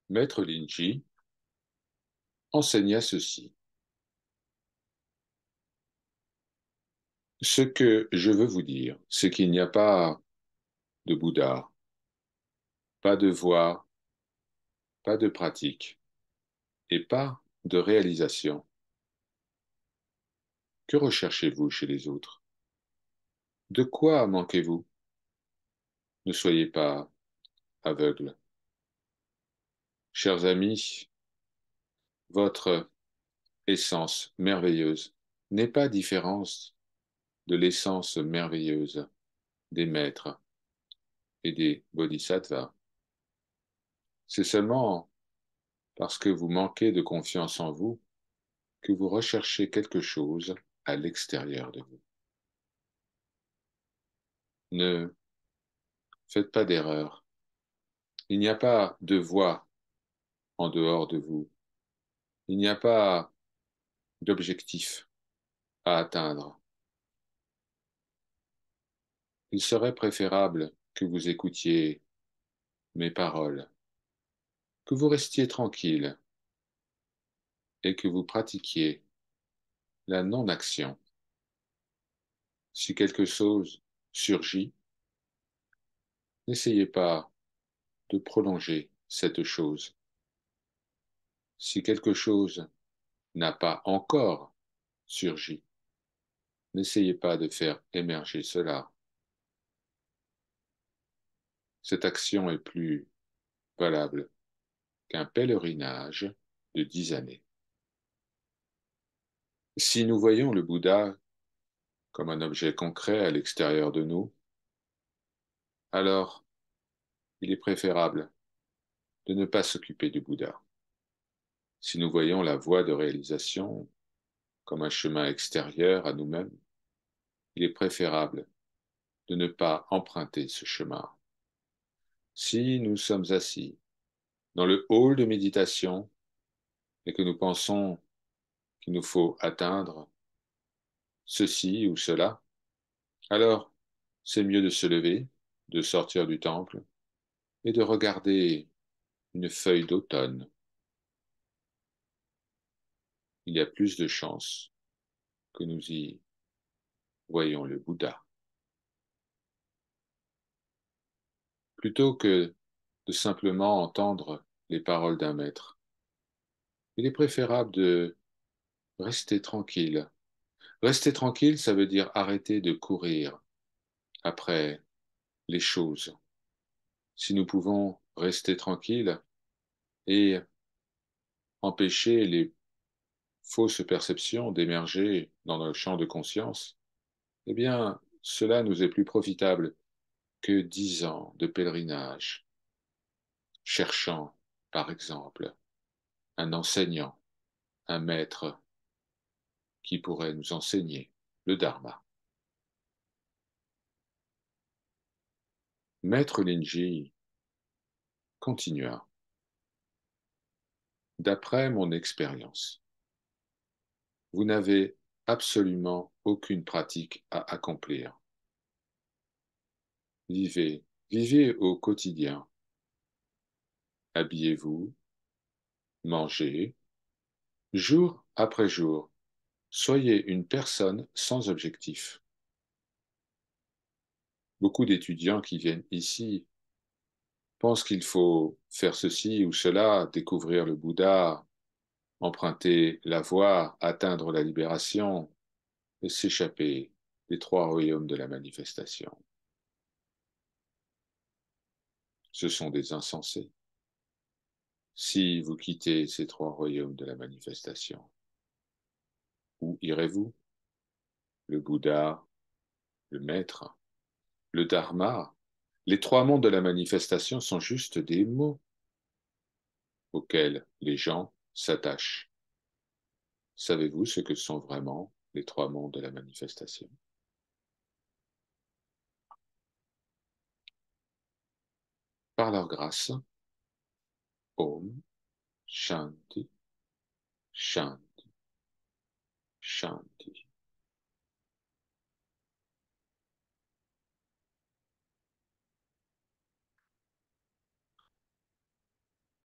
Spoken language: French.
Maître Linji enseigna ceci. Ce que je veux vous dire, c'est qu'il n'y a pas de Bouddha, pas de voie, pas de pratique et pas de réalisation. Que recherchez-vous chez les autres? De quoi manquez-vous? Ne soyez pas aveugles. Chers amis, votre essence merveilleuse n'est pas différente de l'essence merveilleuse des maîtres et des bodhisattvas. C'est seulement parce que vous manquez de confiance en vous que vous recherchez quelque chose à l'extérieur de vous. Ne faites pas d'erreur. Il n'y a pas de voie en dehors de vous. Il n'y a pas d'objectif à atteindre. Il serait préférable que vous écoutiez mes paroles, que vous restiez tranquille et que vous pratiquiez la non-action. Si quelque chose surgit, n'essayez pas de prolonger cette chose. Si quelque chose n'a pas encore surgi, n'essayez pas de faire émerger cela. Cette action est plus valable qu'un pèlerinage de 10 années. Si nous voyons le Bouddha comme un objet concret à l'extérieur de nous, alors il est préférable de ne pas s'occuper du Bouddha. Si nous voyons la voie de réalisation comme un chemin extérieur à nous-mêmes, il est préférable de ne pas emprunter ce chemin. Si nous sommes assis dans le hall de méditation et que nous pensons qu'il nous faut atteindre ceci ou cela, alors c'est mieux de se lever, de sortir du temple et de regarder une feuille d'automne. Il y a plus de chances que nous y voyons le Bouddha. Plutôt que de simplement entendre les paroles d'un maître, il est préférable de rester tranquille. Rester tranquille, ça veut dire arrêter de courir après les choses. Si nous pouvons rester tranquilles et empêcher les fausses perceptions d'émerger dans notre champ de conscience, eh bien, cela nous est plus profitable que 10 ans de pèlerinage, cherchant, par exemple, un enseignant, un maître qui pourrait nous enseigner le Dharma. Maître Linji continua. D'après mon expérience, vous n'avez absolument aucune pratique à accomplir. Vivez, vivez au quotidien. Habillez-vous, mangez, jour après jour. Soyez une personne sans objectif. Beaucoup d'étudiants qui viennent ici pensent qu'il faut faire ceci ou cela, découvrir le Bouddha, emprunter la voie, atteindre la libération et s'échapper des 3 royaumes de la manifestation. Ce sont des insensés. Si vous quittez ces 3 royaumes de la manifestation, où irez-vous? Le Bouddha, le Maître, le Dharma, les 3 mondes de la manifestation sont juste des mots auxquels les gens s'attachent. Savez-vous ce que sont vraiment les 3 mondes de la manifestation? Par leur grâce, Om, Shanti, Shanti, Shanti.